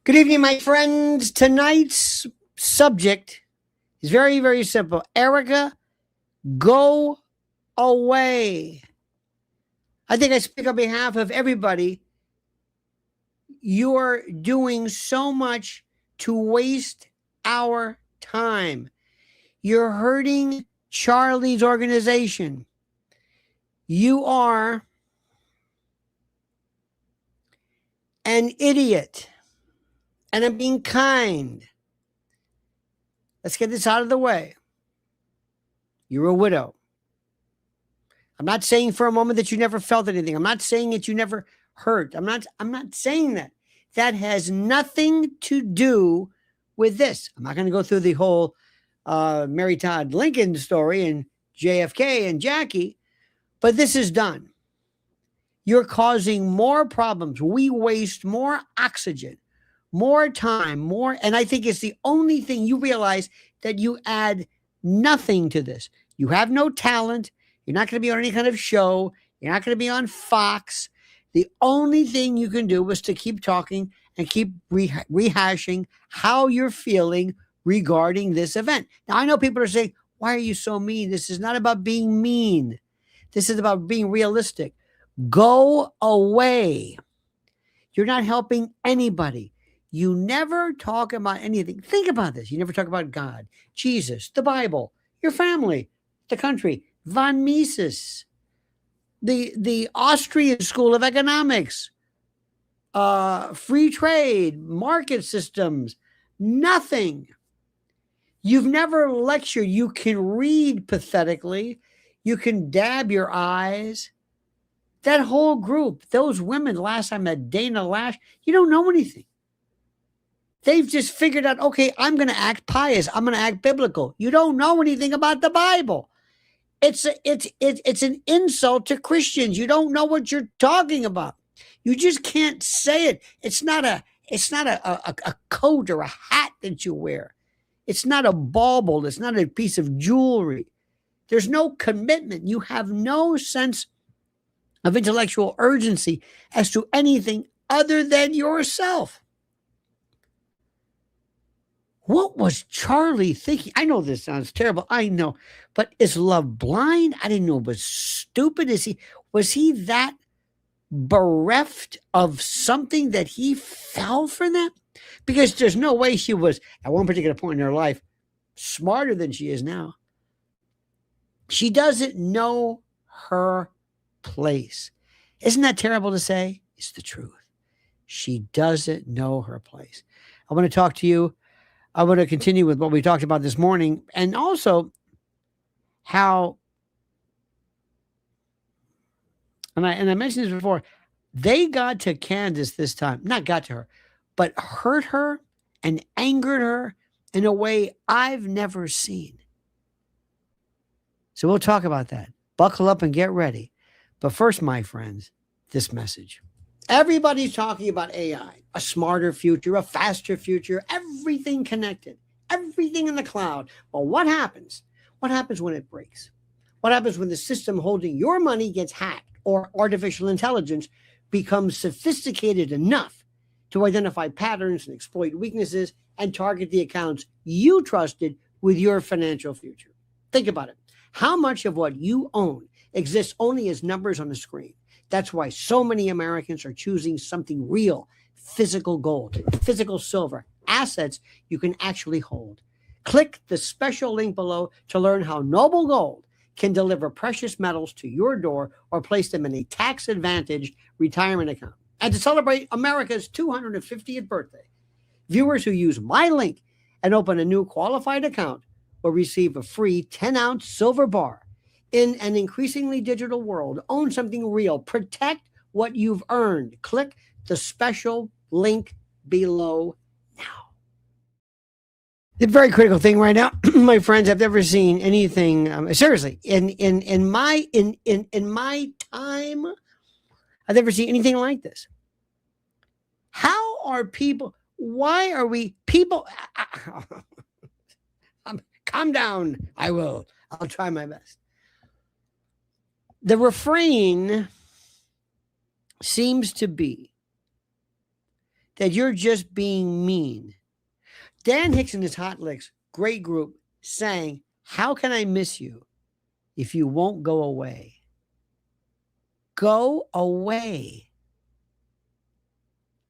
Good evening, my friends. Tonight's subject is very, very simple. Erika, go away. I think I speak on behalf of everybody. You're doing so much to waste our time. You're hurting Charlie's organization. You are an idiot. And I'm being kind. Let's get this out of the way. You're a widow. I'm not saying for a moment that you never felt anything. I'm not saying that you never hurt. I'm not saying that. That has nothing to do with this. I'm not going to go through the whole Mary Todd Lincoln story and JFK and Jackie, but this is done. You're causing more problems. We waste more oxygen, more time, and I think it's the only thing you realize that you add nothing to this. You have no talent. You're not going to be on any kind of show. You're not going to be on Fox. The only thing you can do is to keep talking and keep rehashing how you're feeling regarding this event. Now, I know people are saying, why are you so mean? This is not about being mean. This is about being realistic. Go away. You're not helping anybody. You never talk about anything. Think about this. You never talk about God, Jesus, the Bible, your family, the country, von Mises, the Austrian School of Economics, free trade, market systems, nothing. You've never lectured. You can read pathetically. You can dab your eyes. That whole group, those women, last time at Dana Lash, you don't know anything. They've just figured out, okay, I'm going to act pious. I'm going to act biblical. You don't know anything about the Bible. It's an insult to Christians. You don't know what you're talking about. You just can't say it. It's not a coat or a hat that you wear. It's not a bauble. It's not a piece of jewelry. There's no commitment. You have no sense of intellectual urgency as to anything other than yourself. What was Charlie thinking? I know this sounds terrible. I know. But is love blind? I didn't know it was stupid. Was he that bereft of something that he fell for that? Because there's no way she was, at one particular point in her life, smarter than she is now. She doesn't know her place. Isn't that terrible to say? It's the truth. She doesn't know her place. I want to talk to you. I want to continue with what we talked about this morning, and also how, and I mentioned this before, they got to Candace this time, not got to her, but hurt her and angered her in a way I've never seen. So we'll talk about that. Buckle up and get ready. But first, my friends, this message. Everybody's talking about AI, a smarter future, a faster future, everything connected, everything in the cloud. Well, what happens? What happens when it breaks? What happens when the system holding your money gets hacked or artificial intelligence becomes sophisticated enough to identify patterns and exploit weaknesses and target the accounts you trusted with your financial future? Think about it. How much of what you own exists only as numbers on the screen? That's why so many Americans are choosing something real, physical gold, physical silver, assets you can actually hold. Click the special link below to learn how Noble Gold can deliver precious metals to your door or place them in a tax-advantaged retirement account. And to celebrate America's 250th birthday, viewers who use my link and open a new qualified account will receive a free 10-ounce silver bar. In an increasingly digital world, own something real. Protect what you've earned. Click the special link below now. The very critical thing right now, my friends, I've never seen anything. Seriously, in my time, I've never seen anything like this. How are people? Why are we people? Calm down. I'll try my best. The refrain seems to be that you're just being mean. Dan Hicks and his Hot Licks, great group, sang, "How Can I Miss You If You Won't Go Away?" Go away.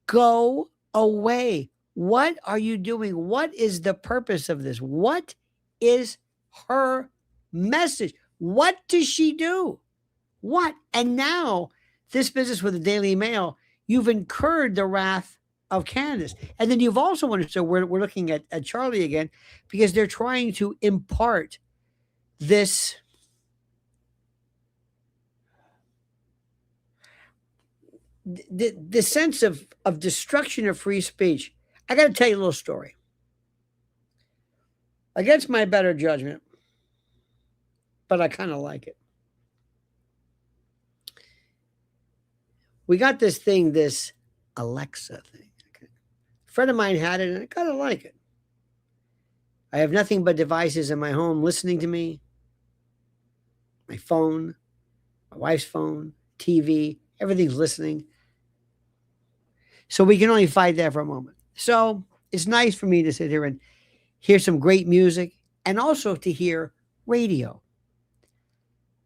Go away. What are you doing? What is the purpose of this? What is her message? What does she do? What? And now, this business with the Daily Mail, you've incurred the wrath of Candace. And then you've also understood, we're looking at Charlie again, because they're trying to impart this the sense of destruction of free speech. I got to tell you a little story. Against my better judgment, but I kind of like it. We got this thing, this Alexa thing. Okay. A friend of mine had it, and I kind of like it. I have nothing but devices in my home listening to me. My phone, my wife's phone, TV, everything's listening. So we can only fight that for a moment. So it's nice for me to sit here and hear some great music and also to hear radio.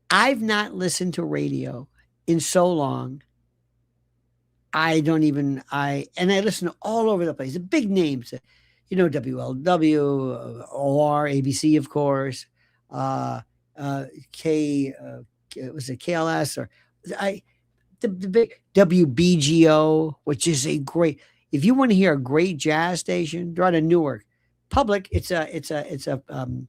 I've not listened to radio in so long. I listen to all over the place. The big names, WLW, OR, ABC, of course, was it KLS or the big WBGO, which is a great. If you want to hear a great jazz station, they're out of Newark. Public, it's what I'm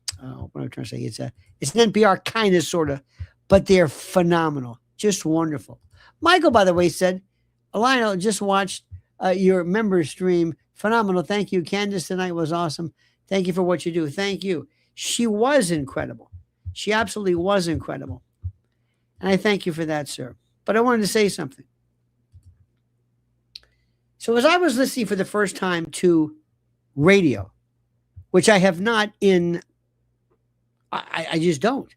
trying to say. It's an NPR kind of, sort of, but they're phenomenal, just wonderful. Michael, by the way, said, Lionel, just watched your member stream. Phenomenal. Thank you. Candace tonight was awesome. Thank you for what you do. Thank you. She was incredible. She absolutely was incredible. And I thank you for that, sir. But I wanted to say something. So as I was listening for the first time to radio, which I have not I just don't.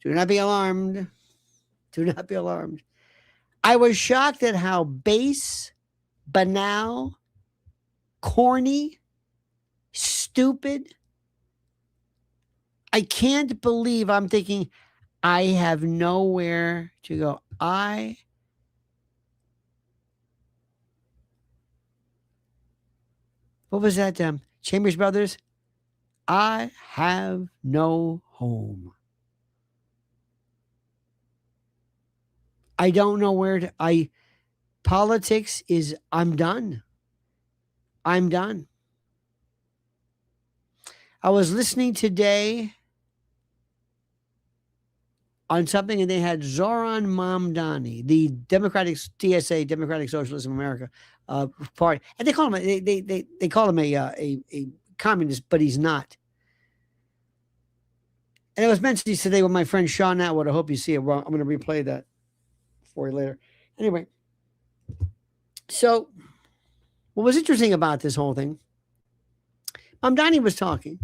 Do not be alarmed. Do not be alarmed. I was shocked at how base, banal, corny, stupid. I can't believe I'm thinking I have nowhere to go. What was that? Chambers Brothers? I have no home. I don't know where to. Politics is, I'm done. I'm done. I was listening today on something, and they had Zoran Mamdani, the Democratic TSA, Democratic Socialist of America party, and they call him they call him a communist, but he's not. And it was mentioned today with my friend Sean Atwood. I hope you see it. Well, I'm going to replay that for you later. Anyway, so what was interesting about this whole thing, Mamdani was talking,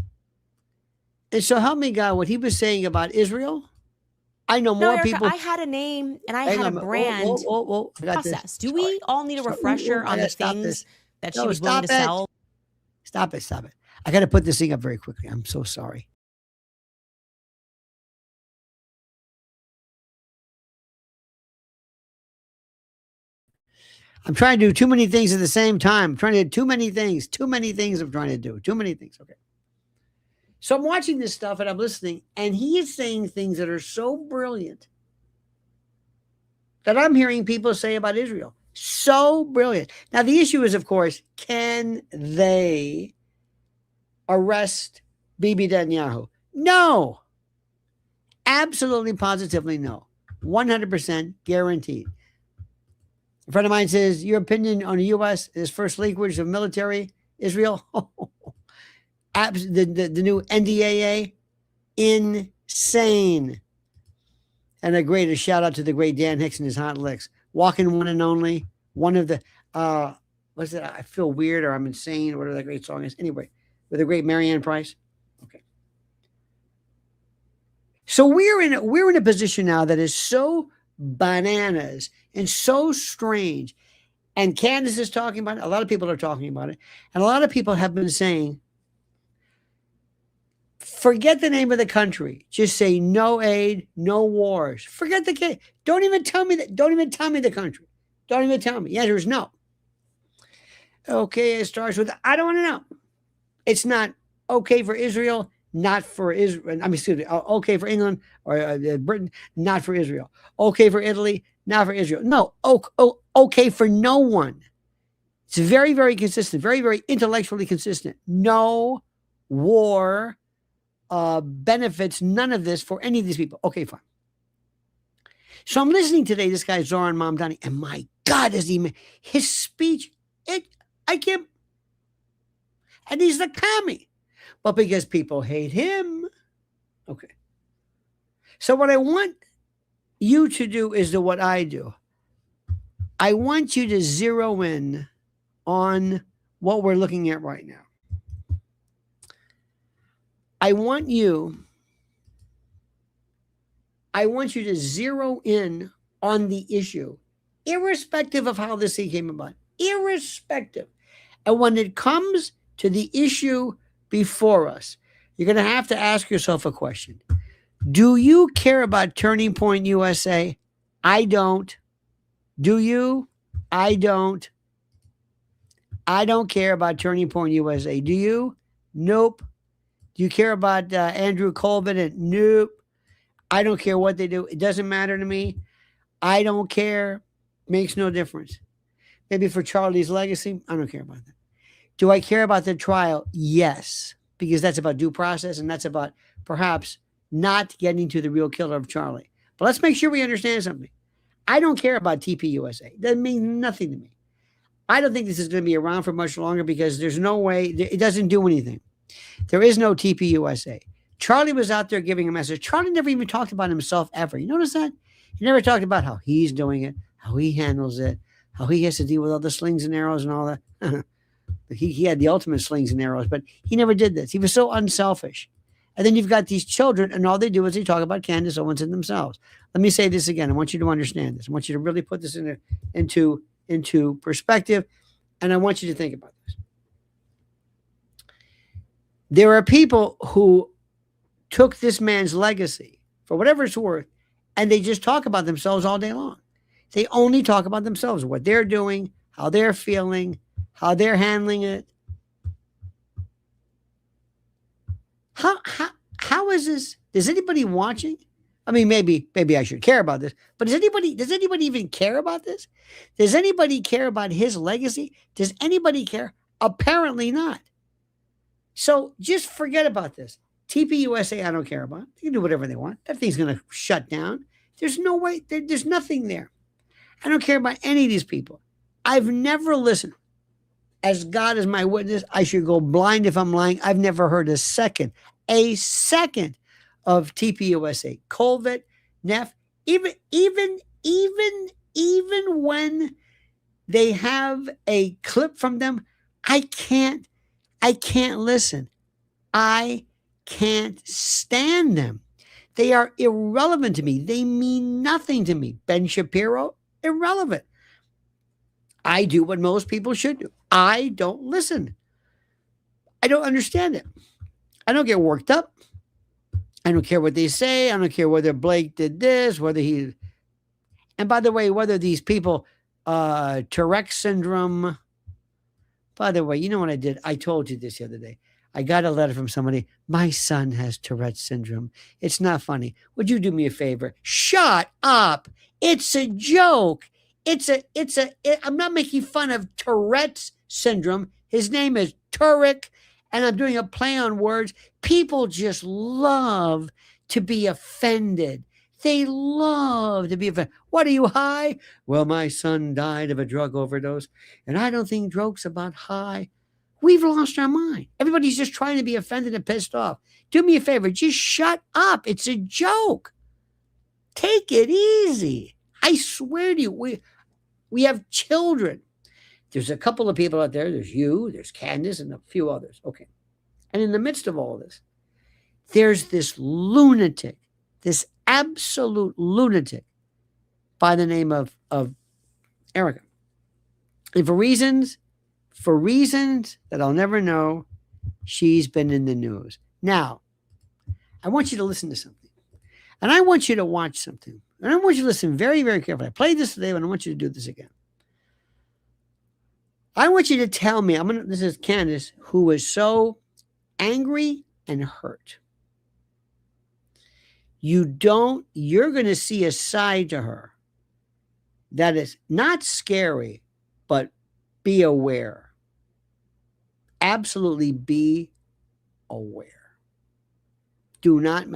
and so help me God, what he was saying about Israel, I know more Erika, people. I had a name and I had a brand process. Do we all need a refresher on the things that she was willing to sell? Stop it. I got to put this thing up very quickly. I'm so sorry. I'm trying to do too many things at the same time. I'm trying to do too many things. I'm trying to do. Too many things. Okay. So I'm watching this stuff and I'm listening, and he is saying things that are so brilliant that I'm hearing people say about Israel. So brilliant. Now, the issue is, of course, can they arrest Bibi Netanyahu? No. Absolutely, positively no. 100% guaranteed. A friend of mine says, your opinion on the U.S. is first language of military Israel? The new NDAA? Insane. And a shout out to the great Dan Hicks and his hot licks. Walking One and Only, one of the, what's it? I Feel Weird or I'm Insane, whatever that great song is. Anyway, with the great Marianne Price. Okay. So we're in a position now that is so bananas and so strange. And Candace is talking about it. A lot of people are talking about it. And a lot of people have been saying, forget the name of the country. Just say no aid, no wars. Forget the case. Don't even tell me that. Don't even tell me the country. Don't even tell me. The answer is no. Okay, it starts with, I don't want to know. It's not okay for Israel, not for Israel. I mean, excuse me, okay for England or Britain, not for Israel. Okay for Italy, not for Israel. No, okay for no one. It's very, very consistent, very, very intellectually consistent. No war benefits none of this for any of these people. Okay, fine. So I'm listening today, this guy Zoran Mamdani, and my God, his speech, I can't, and he's the commie. But because people hate him, okay. So what I want you to do is what I do. I want you to zero in on what we're looking at right now. I want you to zero in on the issue, irrespective of how this thing came about, irrespective. And when it comes to the issue before us, you're going to have to ask yourself a question. Do you care about Turning Point USA? I don't. Do you? I don't. I don't care about Turning Point USA. Do you? Nope. Do you care about Andrew Colvin? Nope. I don't care what they do. It doesn't matter to me. I don't care. Makes no difference. Maybe for Charlie's legacy, I don't care about that. Do I care about the trial? Yes, because that's about due process and that's about perhaps not getting to the real killer of Charlie. But let's make sure we understand something. I don't care about TPUSA. It doesn't mean nothing to me. I don't think this is going to be around for much longer because there's no way, it doesn't do anything. There is no TPUSA. Charlie was out there giving a message. Charlie never even talked about himself ever. You notice that? He never talked about how he's doing it, how he handles it, how he has to deal with all the slings and arrows and all that. He had the ultimate slings and arrows, but he never did this. He was so unselfish. And then you've got these children, and all they do is they talk about Candace Owens and themselves. Let me say this again. I want you to understand this. I want you to really put this into perspective, and I want you to think about this. There are people who took this man's legacy, for whatever it's worth, and they just talk about themselves all day long. They only talk about themselves, what they're doing, how they're feeling, how they're handling it. How is this? Is anybody watching? I mean, maybe I should care about this, but does anybody even care about this? Does anybody care about his legacy? Does anybody care? Apparently not. So just forget about this. TPUSA, I don't care about. They can do whatever they want. That thing's going to shut down. There's no way. There's nothing there. I don't care about any of these people. I've never listened. As God is my witness, I should go blind if I'm lying. I've never heard a second of TPUSA, Colvin, Neff, even when they have a clip from them, I can't listen. I can't stand them. They are irrelevant to me. They mean nothing to me. Ben Shapiro, irrelevant. I do what most people should do. I don't listen. I don't understand it. I don't get worked up. I don't care what they say. I don't care whether Blake did this, whether he... And by the way, whether these people, Tourette syndrome... By the way, you know what I did? I told you this the other day. I got a letter from somebody. My son has Tourette syndrome. It's not funny. Would you do me a favor? Shut up. It's a joke. I'm not making fun of Tourette's syndrome. His name is Turek, and I'm doing a play on words. People just love to be offended. They love to be offended. What are you, high? Well, my son died of a drug overdose, and I don't think jokes about high. We've lost our mind. Everybody's just trying to be offended and pissed off. Do me a favor. Just shut up. It's a joke. Take it easy. I swear to you, we have children. There's a couple of people out there. There's you, there's Candace, and a few others. Okay. And in the midst of all of this, there's this lunatic, this absolute lunatic by the name of Erika. And for reasons that I'll never know, she's been in the news. Now, I want you to listen to something. And I want you to watch something. And I want you to listen very, very carefully. I played this today, but I want you to do this again. I want you to tell me, this is Candace, who was so angry and hurt. You're going to see a side to her that is not scary, but be aware. Absolutely be aware. Do not,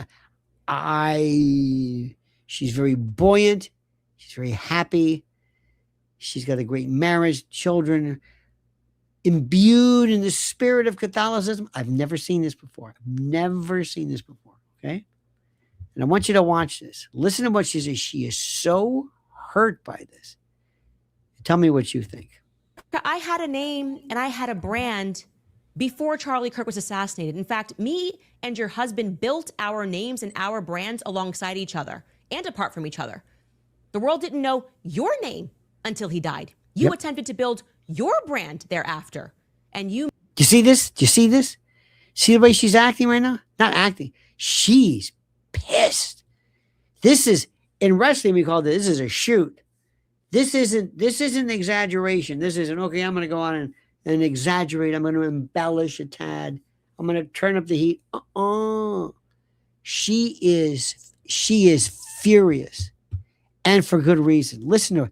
she's very buoyant. She's very happy. She's got a great marriage, children, imbued in the spirit of Catholicism. I've never seen this before. Okay? And I want you to watch this. Listen to what she says. She is so hurt by this. Tell me what you think. I had a name and I had a brand before Charlie Kirk was assassinated. In fact, me and your husband built our names and our brands alongside each other and apart from each other. The world didn't know your name until he died. You attempted to build your brand thereafter. And you... Do you see this? See the way she's acting right now? Not acting. She's pissed. This is, in wrestling, we call this is a shoot. This isn't exaggeration. This isn't, okay, I'm going to go on and exaggerate. I'm going to embellish a tad. I'm going to turn up the heat. She is furious. And for good reason. Listen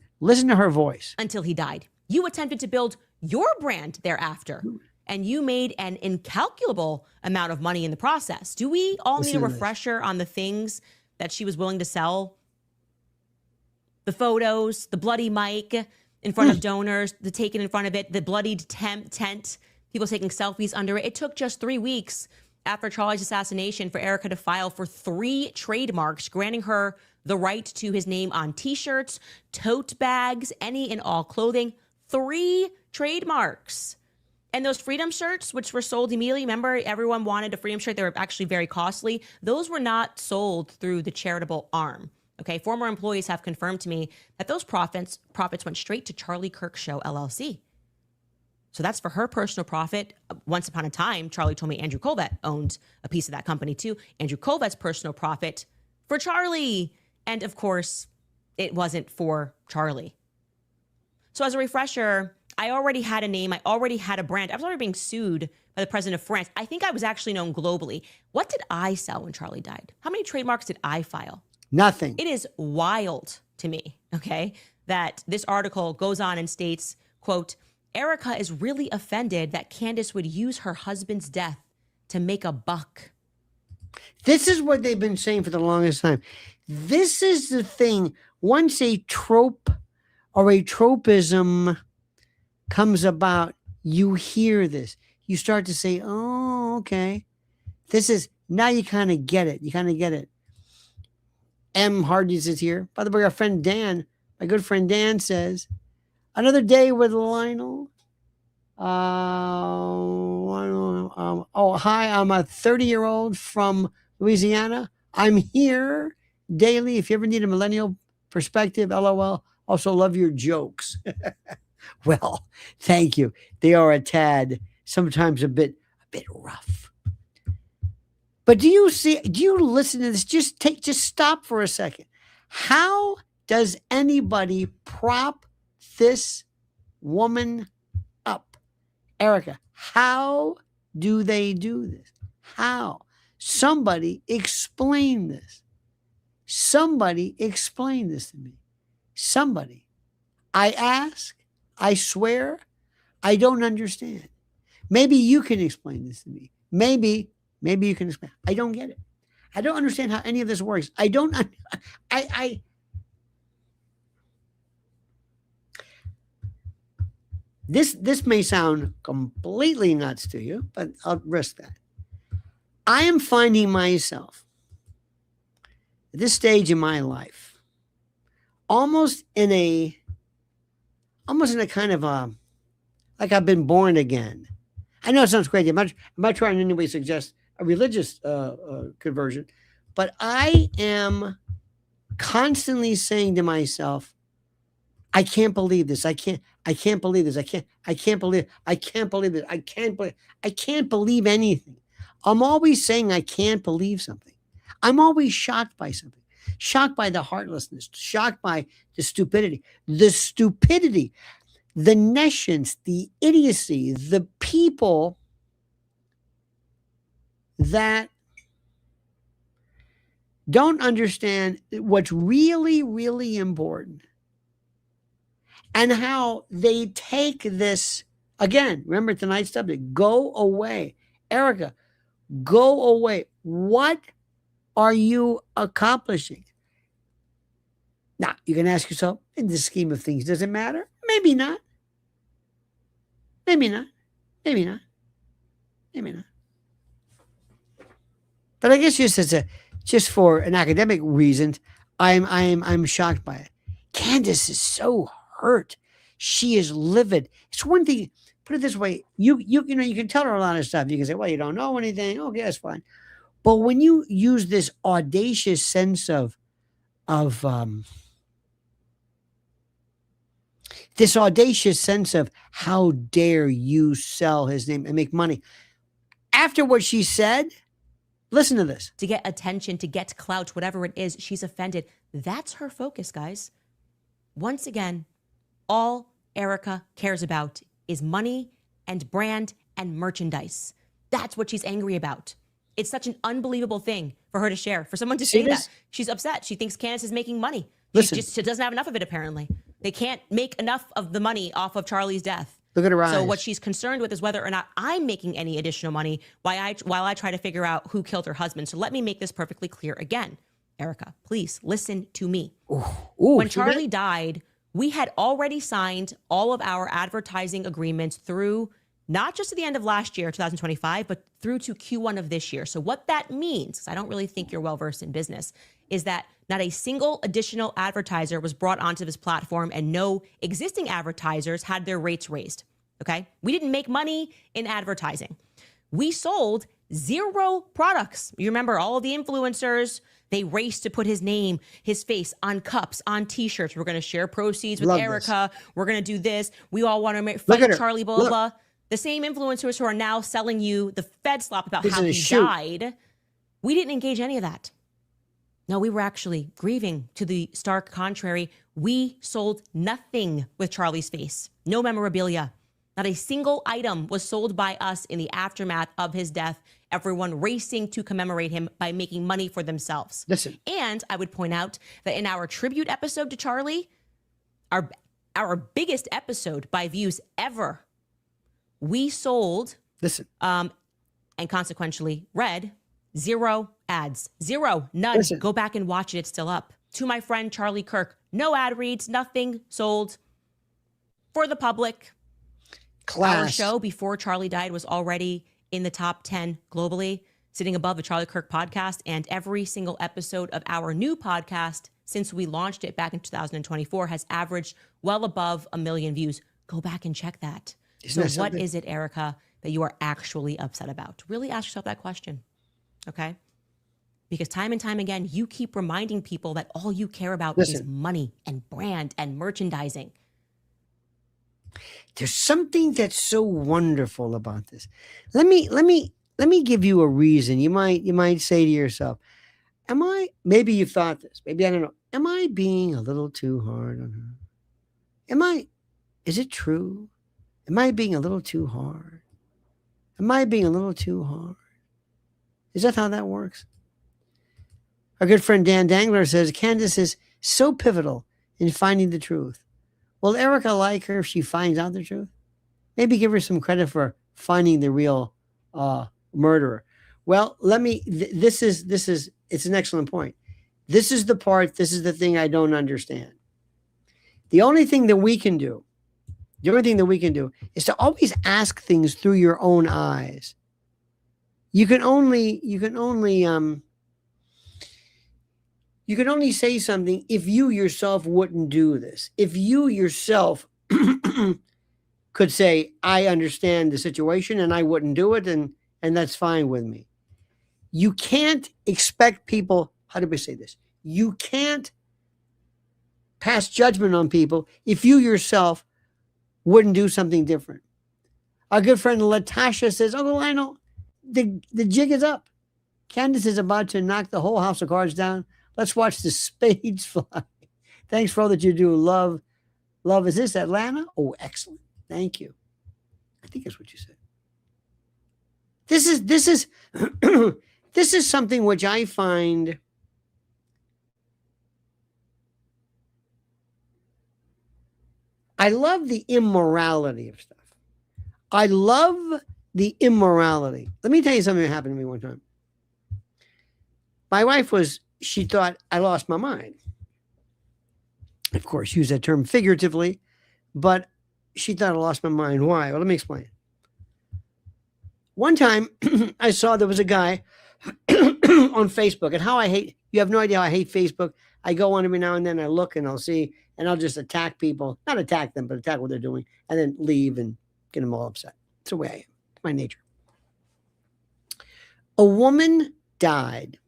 to her voice. Until he died. You attempted to build your brand thereafter. And you made an incalculable amount of money in the process. Do we all need a refresher on the things that she was willing to sell? The photos, the bloody mic in front of donors, the taken in front of it, the bloodied tent, people taking selfies under it. It took just 3 weeks after Charlie's assassination for Erika to file for 3 trademarks, granting her the right to his name on T-shirts, tote bags, any and all clothing. 3 trademarks. And those freedom shirts, which were sold immediately, remember everyone wanted a freedom shirt. They were actually very costly. Those were not sold through the charitable arm. Okay, former employees have confirmed to me that those profits went straight to Charlie Kirk Show, LLC. So that's for her personal profit. Once upon a time, Charlie told me Andrew Colvett owned a piece of that company too. Andrew Colvett's personal profit for Charlie. And of course, it wasn't for Charlie. So as a refresher, I already had a name. I already had a brand. I was already being sued by the president of France. I think I was actually known globally. What did I sell when Charlie died? How many trademarks did I file? Nothing. It is wild to me, okay, that this article goes on and states, quote, Erika is really offended that Candace would use her husband's death to make a buck. This is what they've been saying for the longest time. This is the thing. Once a trope or a tropism comes about, you hear this. You start to say, oh, okay. Now you kind of get it. M. Hardy's is here. By the way, our friend Dan, my good friend Dan says, another day with Lionel. Hi, I'm a 30-year-old from Louisiana. I'm here daily. If you ever need a millennial perspective, LOL. Also love your jokes. Well, thank you. They are a tad, sometimes a bit rough. But do you listen to this? Just stop for a second. How does anybody prop this woman up? Erika, how do they do this? How? Somebody explain this. Somebody explain this to me. Somebody. I ask, I swear, I don't understand. Maybe you can explain this to me. Maybe you can explain. I don't get it. I don't understand how any of this works. This may sound completely nuts to you, but I'll risk that. I am finding myself at this stage in my life, almost in a kind of a, like I've been born again. I know it sounds crazy. I'm not trying in any way to suggest a religious conversion, but I am constantly saying to myself, I can't believe this. I can't believe this. I can't believe this. I can't believe anything. I'm always saying I can't believe something. I'm always shocked by something. Shocked by the heartlessness, shocked by the stupidity, the nescience, the idiocy, the people that don't understand what's really, really important and how they take this. Again, remember tonight's subject, go away. Erika, go away. What are you accomplishing? Now, you can ask yourself, in the scheme of things, does it matter? Maybe not. Maybe not. Maybe not. Maybe not. But I guess just for an academic reason, I'm shocked by it. Candace is so hurt. She is livid. It's one thing. Put it this way: you can tell her a lot of stuff. You can say, "Well, you don't know anything." Okay, that's fine. But when you use this audacious sense of how dare you sell his name and make money after what she said. Listen to this. To get attention, to get clout, whatever it is, she's offended. That's her focus, guys. Once again, all Erika cares about is money and brand and merchandise. That's what she's angry about. It's such an unbelievable thing for her to share, for someone to say that. She's upset. She thinks Candace is making money. She doesn't have enough of it, apparently. They can't make enough of the money off of Charlie's death. Look at her eyes. So what she's concerned with is whether or not I'm making any additional money while I try to figure out who killed her husband. So let me make this perfectly clear again. Erika, please listen to me. When Charlie died, we had already signed all of our advertising agreements through not just to the end of last year, 2025, but through to Q1 of this year. So what that means, because I don't really think you're well-versed in business, is that not a single additional advertiser was brought onto this platform and no existing advertisers had their rates raised, okay? We didn't make money in advertising. We sold 0 products. You remember all of the influencers, they raced to put his name, his face on cups, on t-shirts. We're going to share proceeds with Erika. We're going to do this. We all want to fight Charlie, blah, blah, blah. The same influencers who are now selling you the Fed slop about how he died, we didn't engage any of that. No, we were actually grieving to the stark contrary. We sold nothing with Charlie's face. No memorabilia. Not a single item was sold by us in the aftermath of his death. Everyone racing to commemorate him by making money for themselves. Listen. And I would point out that in our tribute episode to Charlie, our biggest episode by views ever, we sold, and consequentially read, 0 ads. 0, none. Go back and watch it. It's still up. To my friend Charlie Kirk, no ad reads, nothing sold for the public. Our show before Charlie died was already in the top 10 globally, sitting above the Charlie Kirk podcast. And every single episode of our new podcast since we launched it back in 2024 has averaged well above 1 million views. Go back and check that. So what is it, Erika, that you are actually upset about? Really ask yourself that question, okay? Because time and time again, you keep reminding people that all you care about is money and brand and merchandising. There's something that's so wonderful about this. Let me give you a reason. You might say to yourself, maybe you thought this, maybe I don't know. Am I being a little too hard on her? Is it true? Am I being a little too hard? Am I being a little too hard? Is that how that works? Our good friend Dan Dangler says, Candace is so pivotal in finding the truth. Will Erika like her if she finds out the truth? Maybe give her some credit for finding the real murderer. Well, it's an excellent point. This is the thing I don't understand. The only thing that we can do is to always ask things through your own eyes. You can only You can only say something if you yourself wouldn't do this. If you yourself could say, I understand the situation and I wouldn't do it, and that's fine with me. You can't expect people, how do we say this? You can't pass judgment on people if you yourself wouldn't do something different. Our good friend Latasha says, Uncle Lionel, the jig is up. Candace is about to knock the whole house of cards down. Let's watch the spades fly. Thanks for all that you do. Love. Is this Atlanta? Oh, excellent. Thank you. I think that's what you said. This is this is something which I find I love the immorality of stuff. I love the immorality. Let me tell you something that happened to me one time. My wife she thought I lost my mind. Of course, use that term figuratively, but she thought I lost my mind. Why? Well, let me explain. One time I saw there was a guy on Facebook, and you have no idea how I hate Facebook. I go on every now and then, I look and I'll see, and I'll just attack people, not attack them, but attack what they're doing, and then leave and get them all upset. It's the way I am. It's my nature. A woman died,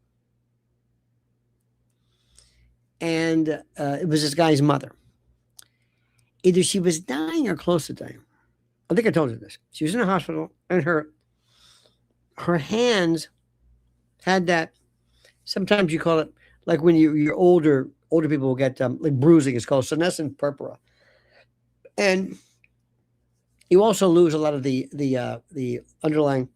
and it was this guy's mother. Either she was dying or close to dying. I think I told you this. She was in a hospital, and her hands had that. Sometimes you call it, like when you're older people will get like bruising. It's called senescent purpura, and you also lose a lot of the underlying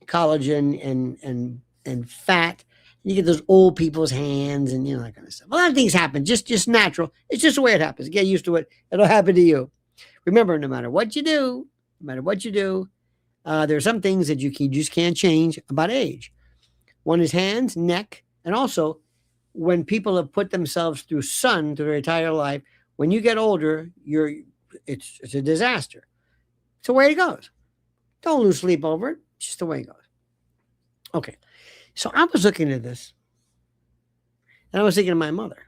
collagen and fat. You get those old people's hands and that kind of stuff. A lot of things happen, just natural. It's just the way it happens. Get used to it. It'll happen to you. Remember, no matter what you do, there are some things that you just can't change about age. One is hands, neck, and also when people have put themselves through sun through their entire life, when you get older, it's a disaster. It's the way it goes. Don't lose sleep over it. It's just the way it goes. Okay. So I was looking at this, and I was thinking of my mother.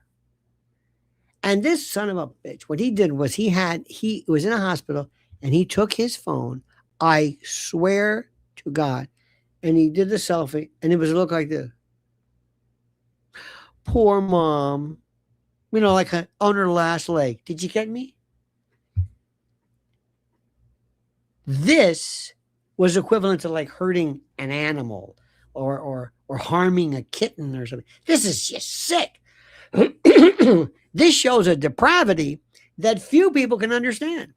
And this son of a bitch, what he did was he was in a hospital, and he took his phone, I swear to God, and he did the selfie, and it was a look like this. Poor mom, like on her last leg. Did you get me? This was equivalent to like hurting an animal or harming a kitten or something. This is just sick. This shows a depravity that few people can understand.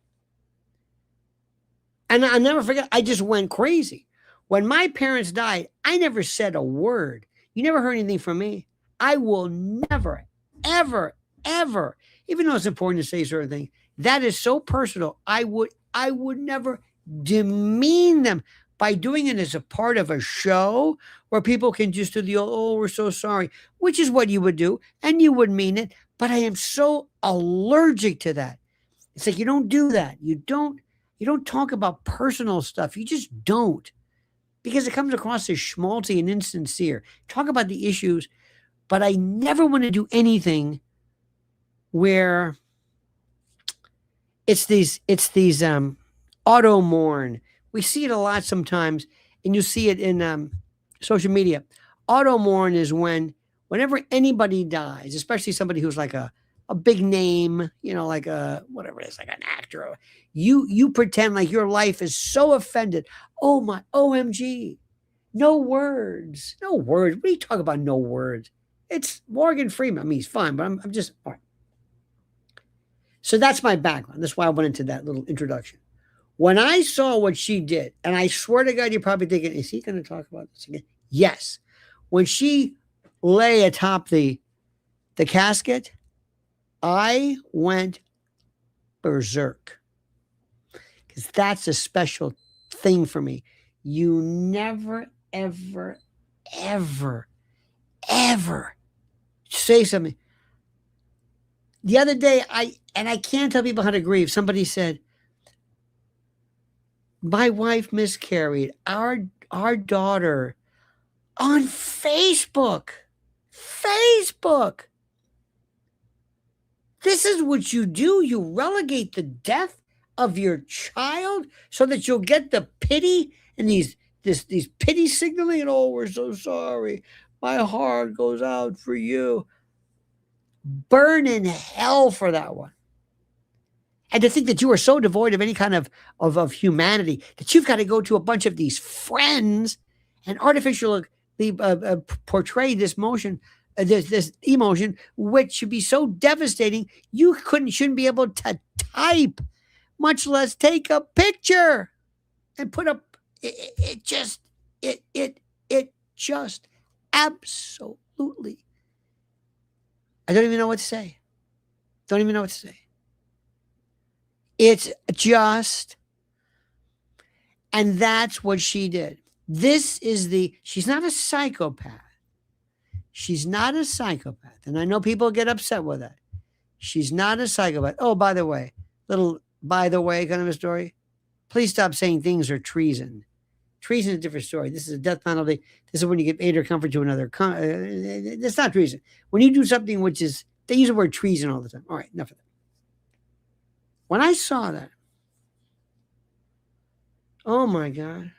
And I'll never forget, I just went crazy. When my parents died, I never said a word. You never heard anything from me. I will never, ever, ever, even though it's important to say certain things, that is so personal. I would never demean them by doing it as a part of a show where people can just do the, oh, we're so sorry, which is what you would do, and you would mean it. But I am so allergic to that. It's like, you don't do that. You don't talk about personal stuff. You just don't, because it comes across as schmaltzy and insincere. Talk about the issues, but I never want to do anything where it's these auto mourn. We see it a lot sometimes, and you see it in social media. Auto mourn is whenever anybody dies, especially somebody who's like a big name, like a whatever it is, like an actor. You pretend like your life is so offended. Oh my OMG. No words. No words. What are you talking about? No words. It's Morgan Freeman. I mean, he's fine, but I'm just all right. So that's my background. That's why I went into that little introduction. When I saw what she did, and I swear to God, you're probably thinking, is he going to talk about this again? Yes. When she lay atop the casket, I went berserk, because that's a special thing for me. You never, ever, ever, ever say something. The other day, I can't tell people how to grieve. Somebody said, my wife miscarried. Our daughter on Facebook. Facebook. This is what you do. You relegate the death of your child so that you'll get the pity and these pity signaling, and oh, we're so sorry. My heart goes out for you. Burn in hell for that one. And to think that you are so devoid of any kind of humanity that you've got to go to a bunch of these friends and artificially portray this motion, this emotion, which should be so devastating you shouldn't be able to type, much less take a picture and put up. It just absolutely. I don't even know what to say. Don't even know what to say. It's just, and that's what she did. She's not a psychopath. She's not a psychopath. And I know people get upset with that. She's not a psychopath. Oh, by the way kind of a story. Please stop saying things are treason. Treason is a different story. This is a death penalty. This is when you give aid or comfort to another. It's not treason. When you do something which is, they use the word treason all the time. All right, enough of that. When I saw that, oh my God.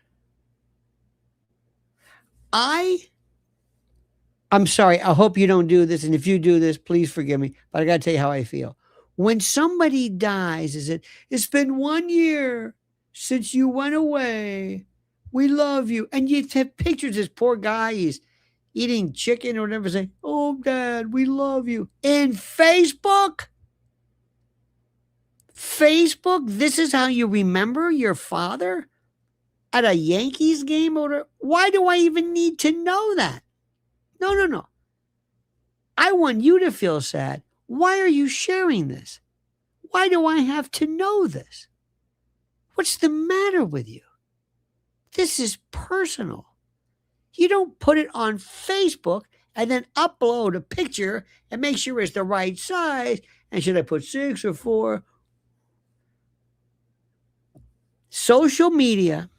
I'm sorry. I hope you don't do this. And if you do this, please forgive me. But I got to tell you how I feel. When somebody dies, it's been 1 year since you went away. We love you. And you have pictures of this poor guy. He's eating chicken or whatever. Say, oh, Dad, we love you. In Facebook, this is how you remember your father at a Yankees game? Why do I even need to know that? No. I want you to feel sad. Why are you sharing this? Why do I have to know this? What's the matter with you? This is personal. You don't put it on Facebook and then upload a picture and make sure it's the right size. And should I put 6 or 4? Social media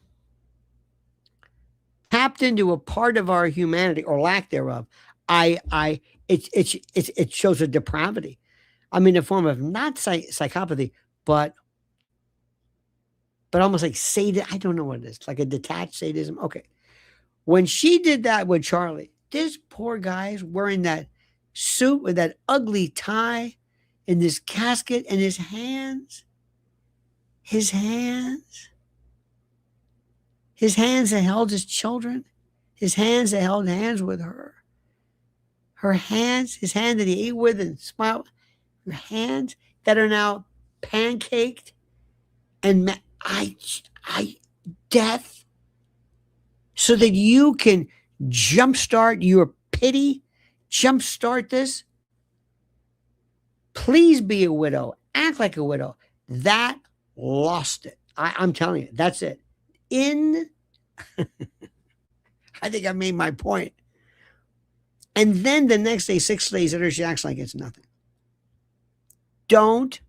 tapped into a part of our humanity or lack thereof. It shows a depravity. I mean, a form of not psychopathy, but almost like sadism. I don't know what it is. Like a detached sadism. Okay. When she did that with Charlie, this poor guy's wearing that suit with that ugly tie in this casket, and his hands that held his children, his hands that held hands with her hands, his hand that he ate with and smiled, her hands that are now pancaked and death, so that you can jumpstart your pity, jumpstart this. Please be a widow, act like a widow. That lost it. I'm telling you, that's it. I think I made my point. And then the next day, 6 days later, she acts like it's nothing. Don't.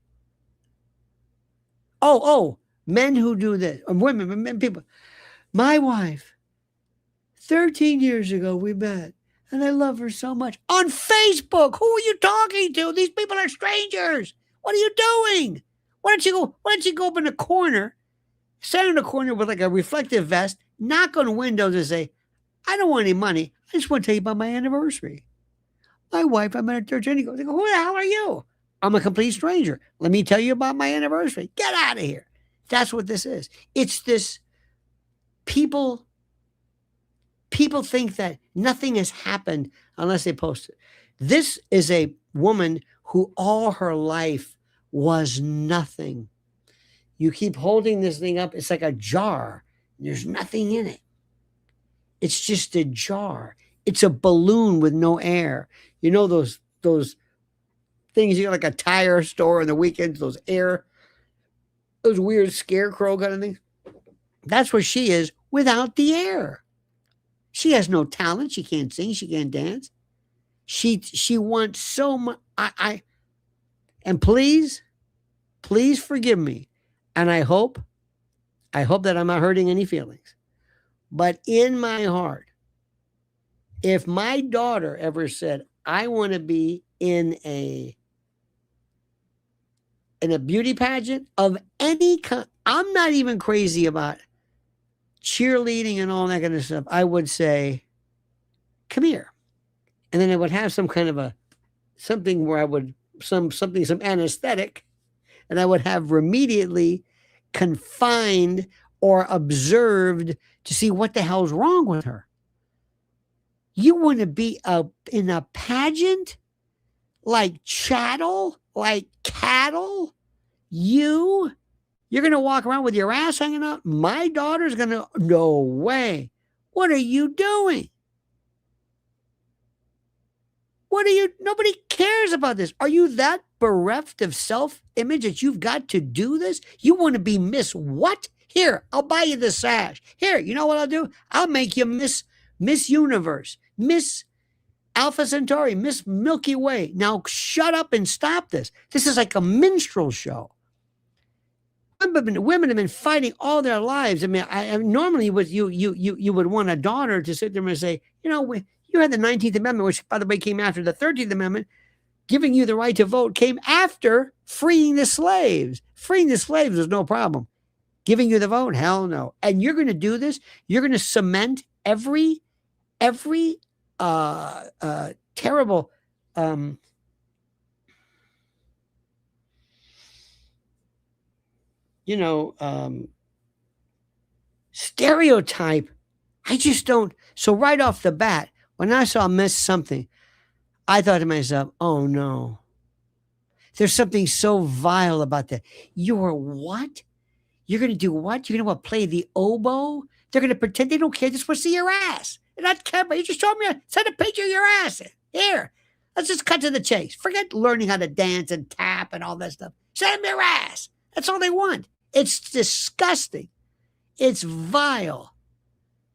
Men who do this, or women, men, people. My wife, 13 years ago, we met, and I love her so much. On Facebook, who are you talking to? These people are strangers. What are you doing? Why don't you go up in a corner, stand in a corner with like a reflective vest, knock on windows and say, I don't want any money. I just want to tell you about my anniversary. My wife, I met at church. And he goes, who the hell are you? I'm a complete stranger. Let me tell you about my anniversary. Get out of here. That's what this is. It's this people think that nothing has happened unless they post it. This is a woman who all her life was nothing. You keep holding this thing up. It's like a jar. There's nothing in it. It's just a jar. It's a balloon with no air. You know those things you get like a tire store on the weekends, those weird scarecrow kind of things. That's where she is without the air. She has no talent. She can't sing. She can't dance. She wants so much. And please forgive me. And I hope that I'm not hurting any feelings. But in my heart, If my daughter ever said, I want to be in a beauty pageant of any kind, I'm not even crazy about cheerleading and all that kind of stuff. I would say, come here. And then I would have some kind of something where I would, some anesthetic, and I would have her immediately confined or observed to see what the hell's wrong with her. You want to be in a pageant like chattel, like cattle? You're going to walk around with your ass hanging out? My daughter's going to, no way. What are you doing? Nobody cares about this. Are you that bereft of self-image that you've got to do this? You want to be Miss what? Here, I'll buy you the sash. Here, you know what I'll do? I'll make you Miss Universe, Miss Alpha Centauri, Miss Milky Way. Now shut up and stop this. This is like a minstrel show. Women have been fighting all their lives. I mean, normally you would want a daughter to sit there and say, you had the 19th Amendment, which, by the way, came after the 13th Amendment. Giving you the right to vote came after freeing the slaves. Freeing the slaves was no problem. Giving you the vote, hell no. And you're going to do this. You're going to cement every terrible stereotype. I just don't. So right off the bat, when I saw Miss Something, I thought to myself, oh no. There's something so vile about that. You're what? You're going to do what? You're going to play the oboe? They're going to pretend they don't care. They just want to see your ass. They're not caring. You just showed me, send a picture of your ass. Here, let's just cut to the chase. Forget learning how to dance and tap and all that stuff. Send them your ass. That's all they want. It's disgusting. It's vile.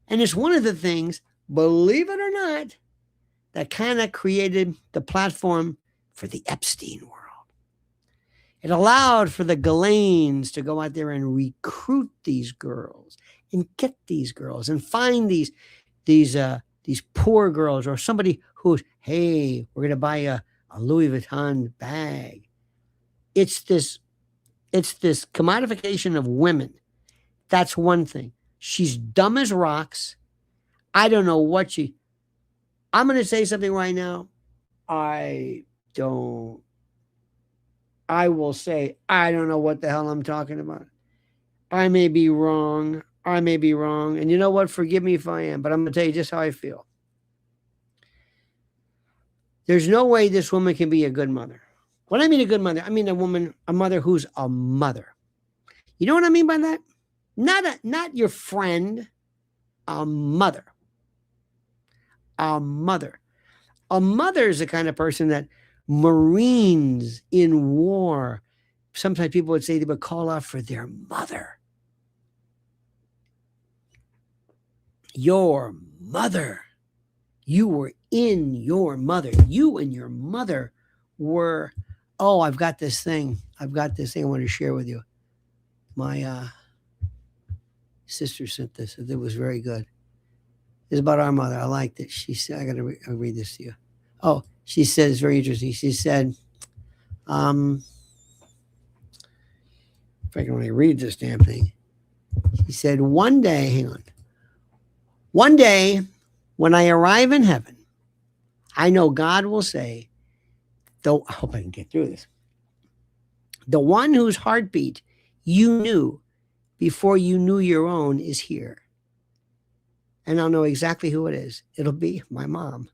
And it's one of the things, believe it or not, that kind of created the platform for the Epstein world. It allowed for the Ghislaines to go out there and recruit these girls and get these girls and find these poor girls or somebody who's, hey, we're going to buy a Louis Vuitton bag. It's this commodification of women. That's one thing. She's dumb as rocks. I don't know what I'm going to say something right now. I will say, I don't know what the hell I'm talking about. I may be wrong. And you know what? Forgive me if I am, but I'm going to tell you just how I feel. There's no way this woman can be a good mother. When I mean a good mother, I mean a mother who's a mother. You know what I mean by that? Not your friend, a mother. A mother. A mother is the kind of person that Marines in war, sometimes people would say they would call out for their mother. Your mother. You were in your mother. You and your mother were, I've got this thing I want to share with you. My sister sent this. It was very good. It's about our mother. I liked it. She said, I got to read this to you. Oh, she said, it's very interesting. She said, if I can only read this damn thing. She said, one day, when I arrive in heaven, I know God will say, though, I hope I can get through this. The one whose heartbeat you knew before you knew your own is here. And I'll know exactly who it is. It'll be my mom.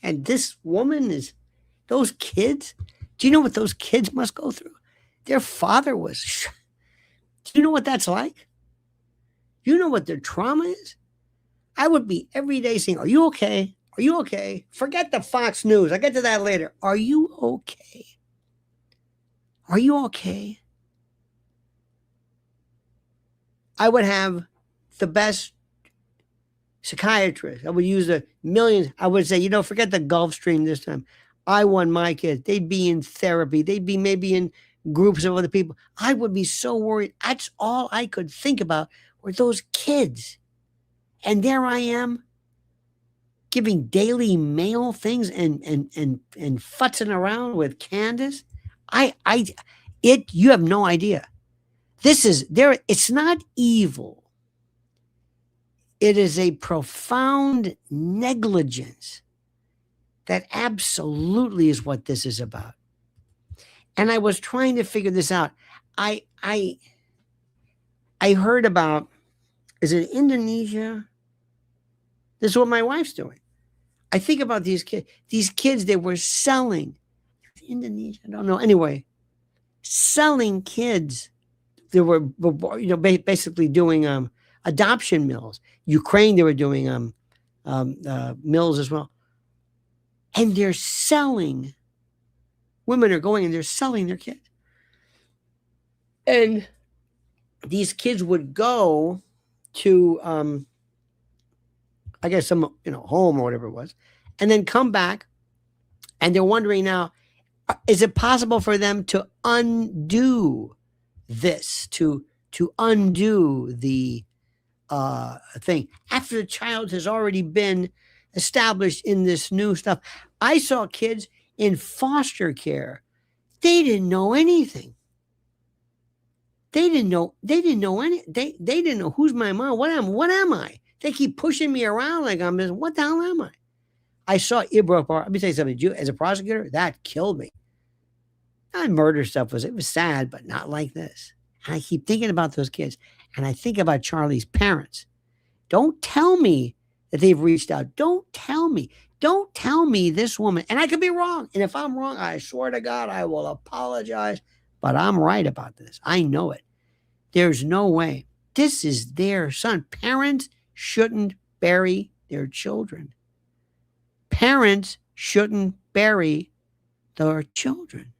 And this woman those kids, do you know what those kids must go through? Their father was, do you know what that's like? You know what their trauma is? I would be every day saying, are you okay? Are you okay? Forget the Fox News. I'll get to that later. Are you okay? Are you okay? I would have the best psychiatrist. I would use the millions. I would say, forget the Gulf Stream this time. I want my kids. They'd be in therapy. They'd be maybe in groups of other people. I would be so worried. That's all I could think about were those kids. And there I am giving Daily Mail things and futzing around with Candace. You have no idea. It's not evil. It is a profound negligence that absolutely is what this is about. And I was trying to figure this out. I heard about, is it Indonesia? This is what my wife's doing. I think about these kids, they were selling, Indonesia, I don't know. Anyway, selling kids. They were, basically doing adoption mills. Ukraine, they were doing mills as well. And they're selling, women are going and they're selling their kids. And these kids would go to, I guess some, home or whatever it was, and then come back, and they're wondering now, is it possible for them to undo this, to undo the thing after the child has already been established in this new stuff? I saw kids in foster care. They didn't know anything. They didn't know who's my mom. What am I? They keep pushing me around like I'm just, what the hell am I? I saw Ibra. Let me tell you something. As a prosecutor, that killed me. That murder stuff it was sad, but not like this. And I keep thinking about those kids. And I think about Charlie's parents. Don't tell me that they've reached out. Don't tell me this woman, and I could be wrong. And if I'm wrong, I swear to God, I will apologize. But I'm right about this. I know it. There's no way. This is their son. Parents shouldn't bury their children. Parents shouldn't bury their children.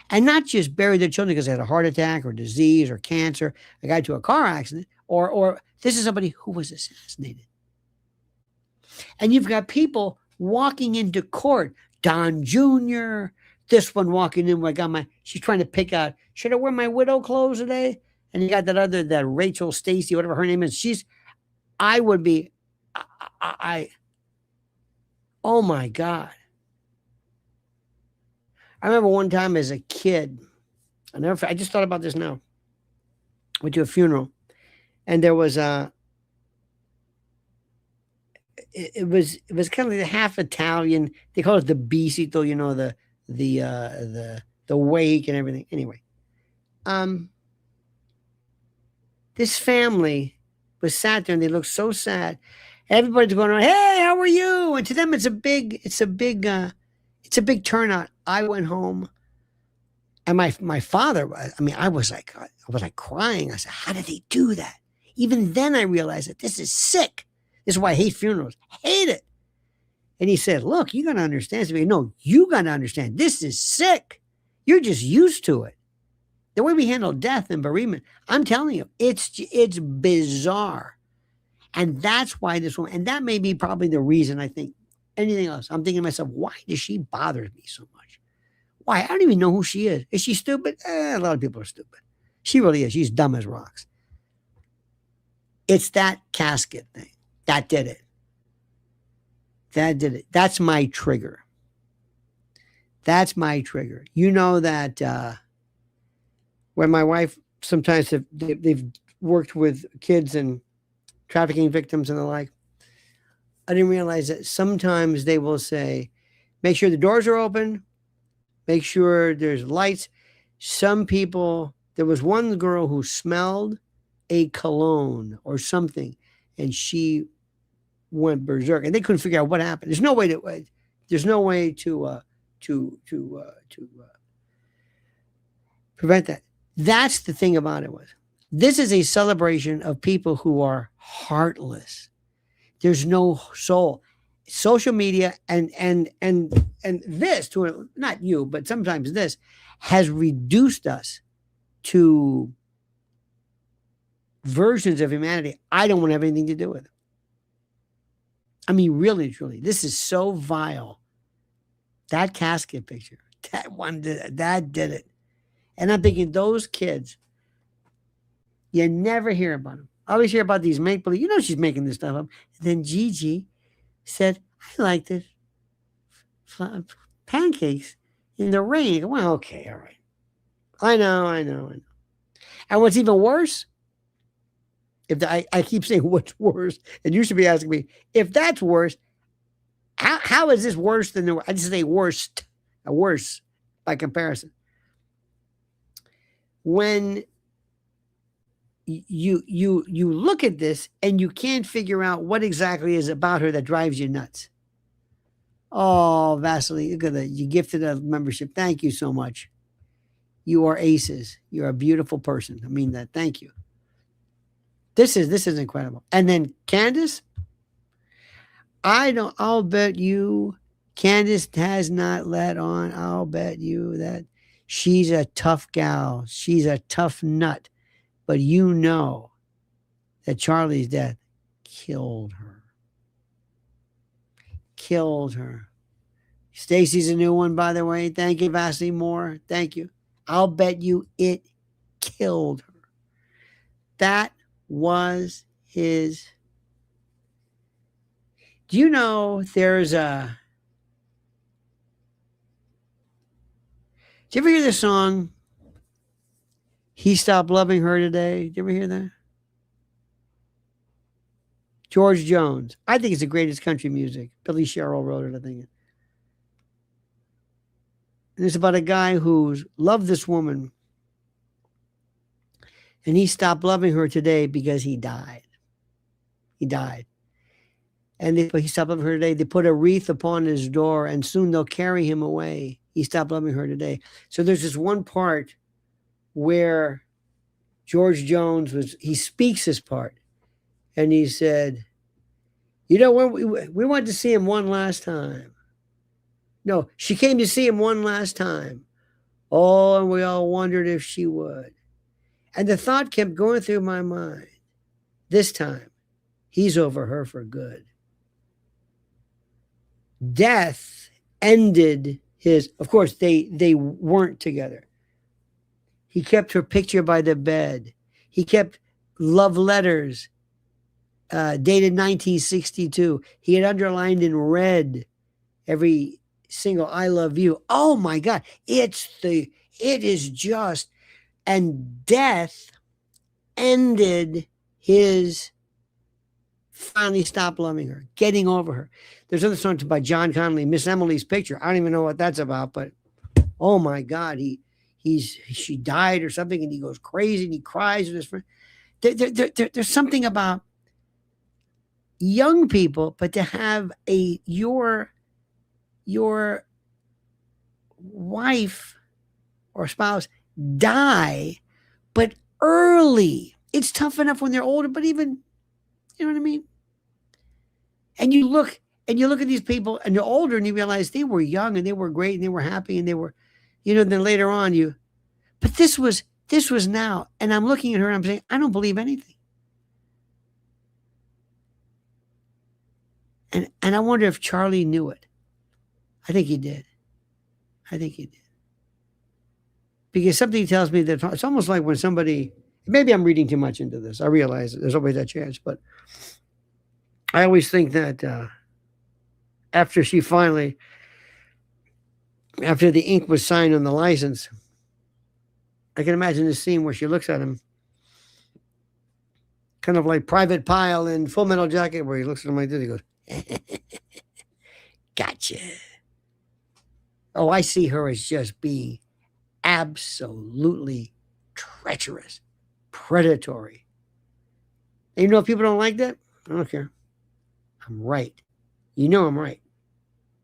And not just bury their children because they had a heart attack or disease or cancer, they got into a car accident, or this is somebody who was assassinated. And you've got people walking into court, Don Jr., this one walking in, she's trying to pick out, should I wear my widow clothes today? And you got that Rachel Stacy, whatever her name is. Oh my God. I remember one time as a kid, I just thought about this now. Went to a funeral, and there was it was kind of like the half Italian. They call it the bisito, the wake and everything. Anyway, this family was sat there and they looked so sad. Everybody's going around, hey, how are you? And to them, it's a big turnout. I went home, and my father, I was like crying. I said, how did they do that? Even then I realized that this is sick. This is why I hate funerals. Hate it. And he said, look, you got to understand. No, you got to understand. This is sick. You're just used to it. The way we handle death and bereavement, I'm telling you, it's bizarre. And that's why this woman, and that may be probably the reason I think anything else. I'm thinking to myself, why does she bother me so much? Why? I don't even know who she is. Is she stupid? A lot of people are stupid. She really is. She's dumb as rocks. It's that casket thing. That did it. That's my trigger. You know that when my wife sometimes they've worked with kids and trafficking victims and the like, I didn't realize that sometimes they will say, make sure the doors are open, make sure there's lights. Some people, there was one girl who smelled a cologne or something, and she went berserk, and they couldn't figure out what happened. There's no way to prevent that. That's the thing about it. This is a celebration of people who are heartless. There's no soul. Social media and this, to not you, but sometimes this has reduced us to versions of humanity I don't want to have anything to do with. I mean, really, truly, this is so vile. That casket picture, that did it. And I'm thinking, those kids, you never hear about them. I always hear about these make-believe. You know she's making this stuff up. And then Gigi said, I liked it. Pancakes in the rain. Well, okay, all right. I know. And what's even worse, I keep saying what's worse, and you should be asking me, if that's worse, how is this worse than I just say worst, worse by comparison. When you look at this and you can't figure out what exactly is about her that drives you nuts. Oh, Vasily, look at that. You gifted a membership. Thank you so much. You are aces. You're a beautiful person. I mean that. Thank you. This is incredible. And then Candace, I'll bet you Candace has not let on. I'll bet you that she's a tough gal. She's a tough nut. But you know that Charlie's death killed her. Killed her. Stacy's a new one, by the way. Thank you, Vasily Moore. Thank you. I'll bet you it killed her. That was his. Do you know there's a. Did you ever hear the song, He Stopped Loving Her Today? Did you ever hear that? George Jones. I think it's the greatest country music. Billy Sherrill wrote it, I think. And it's about a guy who's loved this woman, and he stopped loving her today because he died. He died. And he stopped loving her today. They put a wreath upon his door, and soon they'll carry him away. He stopped loving her today. So there's this one part where George Jones he speaks this part. And he said, you know, when we wanted to see him one last time. No, she came to see him one last time. Oh, and we all wondered if she would. And the thought kept going through my mind. This time, he's over her for good. Death ended his, of course, they weren't together. He kept her picture by the bed. He kept love letters dated 1962. He had underlined in red every single I love you. Oh my God. It is just, and death ended his finally stopped loving her, getting over her. There's other songs by John Connolly, Miss Emily's Picture. I don't even know what that's about, but oh my God, she died or something, and he goes crazy and he cries with his friend. There's something about young people, but to have your wife or spouse die, but early. It's tough enough when they're older, but even, you know what I mean? And you look at these people and they're older and you realize they were young and they were great and they were happy and they were, then later on but this was now. And I'm looking at her and I'm saying, I don't believe anything. And I wonder if Charlie knew it. I think he did. Because something tells me that it's almost like when somebody, maybe I'm reading too much into this. I realize there's always that chance, but I always think that after the ink was signed on the license, I can imagine this scene where she looks at him, kind of like Private Pile in Full Metal Jacket, where he looks at him like this. He goes, gotcha. Oh, I see her as just being absolutely treacherous, predatory. And if people don't like that, I don't care. I'm right. I'm right.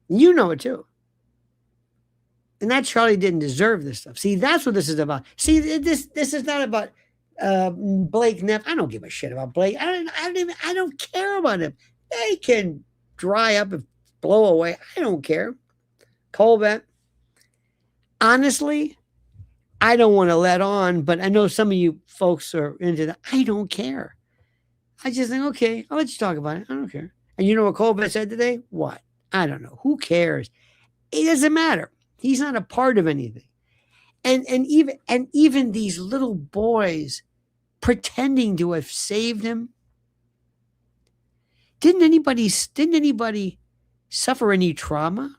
You know it too. And that Charlie didn't deserve this stuff. See, that's what this is about. See, this is not about Blake Neff. I don't give a shit about Blake. I don't care about him. They can dry up and blow away. I don't care. Colbert. Honestly, I don't want to let on, but I know some of you folks are into that. I don't care. I just think, okay, I'll let you talk about it. I don't care. And you know what Colbert said today? What? I don't know. Who cares? It doesn't matter. He's not a part of anything. And even these little boys pretending to have saved him. Didn't anybody suffer any trauma?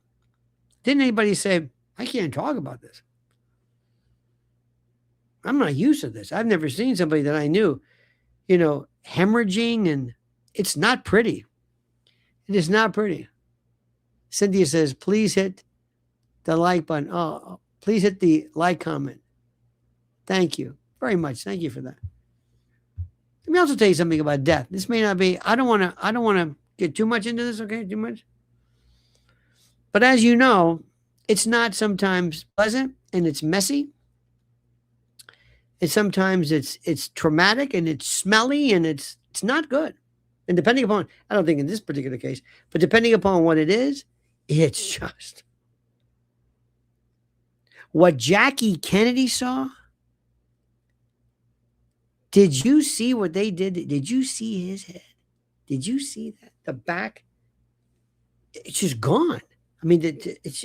Didn't anybody say, I can't talk about this? I'm not used to this. I've never seen somebody that I knew, hemorrhaging, and it's not pretty. It is not pretty. Cynthia says, please hit the like button. Oh, please hit the like comment. Thank you very much. Thank you for that. Let me also tell you something about death. This may not be, I don't want to get too much into this, okay? Too much. But as you know, it's not sometimes pleasant, and it's messy. And sometimes it's traumatic, and it's smelly, and it's not good. And depending upon, I don't think in this particular case, but depending upon what it is, it's just. What Jackie Kennedy saw, did you see what they did? Did you see his head? Did you see that? The back? It's just gone. I mean, it's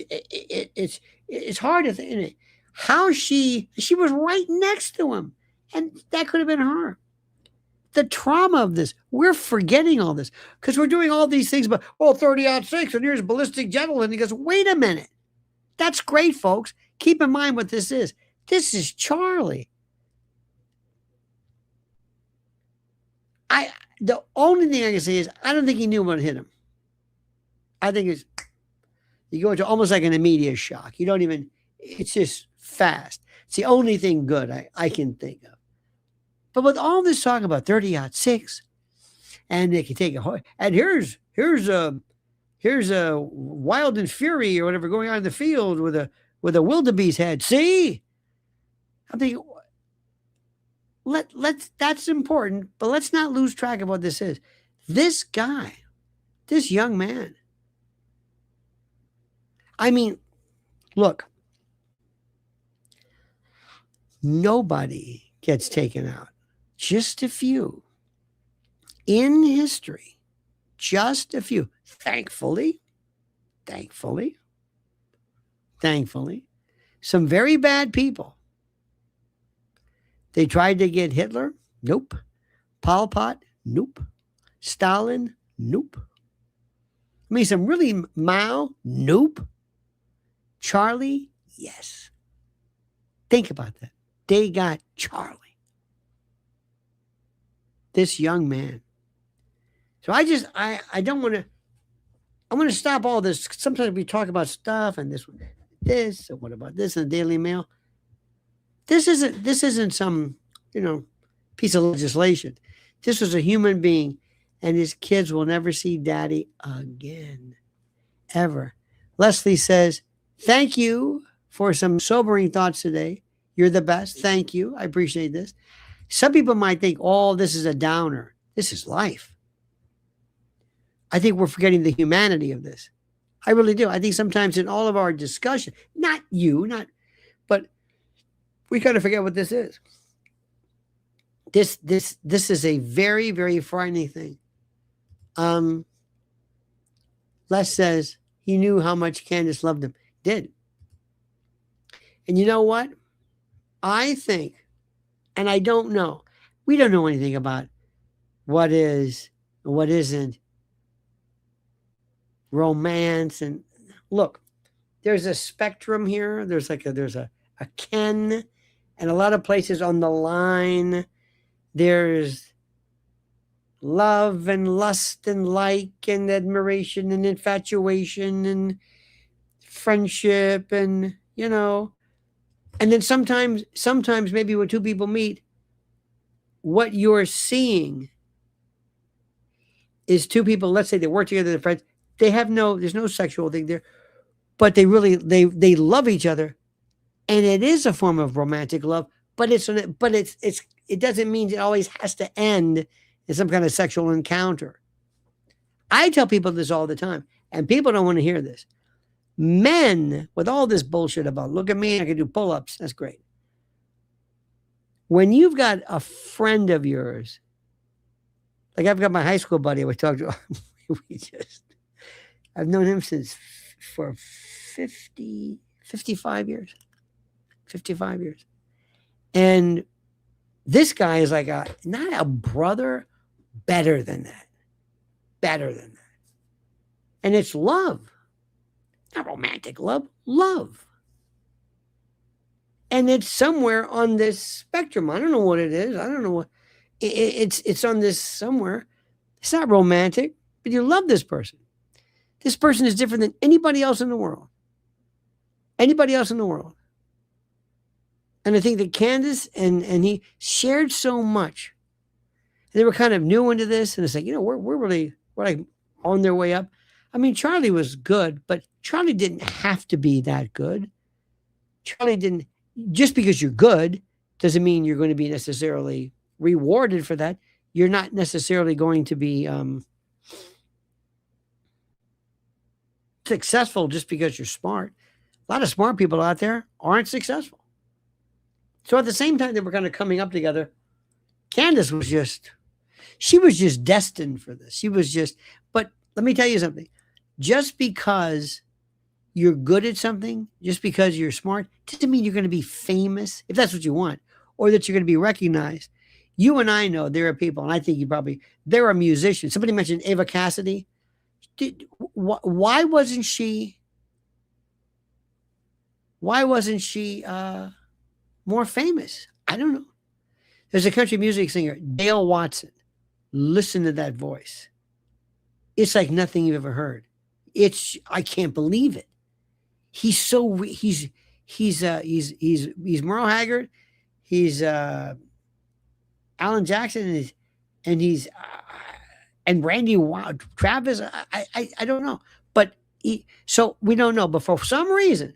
hard to think. How she was right next to him, and that could have been her. The trauma of this, we're forgetting all this because we're doing all these things, but 30-06, and here's Ballistic Gentleman. And he goes, wait a minute. That's great, folks. Keep in mind what this is. This is Charlie. The only thing I can say is I don't think he knew what hit him. I think you go into almost like an immediate shock. You don't even, it's just fast. It's the only thing good I can think of. But with all this talk about 30-06, and they can take a, and here's a Wild and Fury or whatever going on in the field with a wildebeest head. See, I'm thinking, let's that's important, but let's not lose track of what this is. This guy, this young man. I mean, look, nobody gets taken out. Just a few. In history, just a few. Thankfully, some very bad people. They tried to get Hitler. Nope. Pol Pot. Nope. Stalin. Nope. I mean, some really Mao. Nope. Charlie. Yes. Think about that. They got Charlie. This young man. So I don't want to, I want to stop all this. Sometimes we talk about stuff and this, and what about this in the Daily Mail? This isn't some, piece of legislation. This was a human being, and his kids will never see daddy again, ever. Leslie says, thank you for some sobering thoughts today. You're the best. Thank you. I appreciate this. Some people might think, this is a downer. This is life. I think we're forgetting the humanity of this. I really do. I think sometimes in all of our discussion, but we kind of forget what this is. This is a very, very frightening thing. Les says he knew how much Candace loved him. Did. And you know what? I think, and I don't know, we don't know anything about what is and what isn't romance. And look, there's a spectrum here. There's a Ken, and a lot of places on the line. There's love and lust and like and admiration and infatuation and friendship and, and then sometimes maybe when two people meet, what you're seeing is two people, let's say they work together, they're friends. There's no sexual thing there, but they love each other. And it is a form of romantic love, but it doesn't mean it always has to end in some kind of sexual encounter. I tell people this all the time, and people don't want to hear this. Men, with all this bullshit about, look at me, I can do pull-ups, that's great. When you've got a friend of yours, like I've got my high school buddy I was talking to, I've known him for 55 years. 55 years. And This guy is like not a brother, better than that. Better than that. And it's love. Not romantic love, love. And it's somewhere on this spectrum. I don't know what it is. I don't know what it's on this somewhere. It's not romantic, but you love this person. This person is different than anybody else in the world. Anybody else in the world. And I think that Candace and he shared so much. And they were kind of new into this. And it's like, we're like on their way up. I mean, Charlie was good, but Charlie didn't have to be that good. Charlie didn't, just because you're good doesn't mean you're going to be necessarily rewarded for that. You're not necessarily going to be successful just because you're smart. A lot of smart people out there aren't successful. So at the same time they were kind of coming up together, Candace was just destined for this. But let me tell you something. Just because you're good at something, just because you're smart, doesn't mean you're going to be famous, if that's what you want, or that you're going to be recognized. You and I know there are people, and I think there are musicians. Somebody mentioned Ava Cassidy. Why wasn't she more famous? I don't know. There's a country music singer, Dale Watson. Listen to that voice. It's like nothing you've ever heard. I can't believe it. He's Merle Haggard. He's Alan Jackson, and Randy Travis. I don't know, but so we don't know. But for some reason,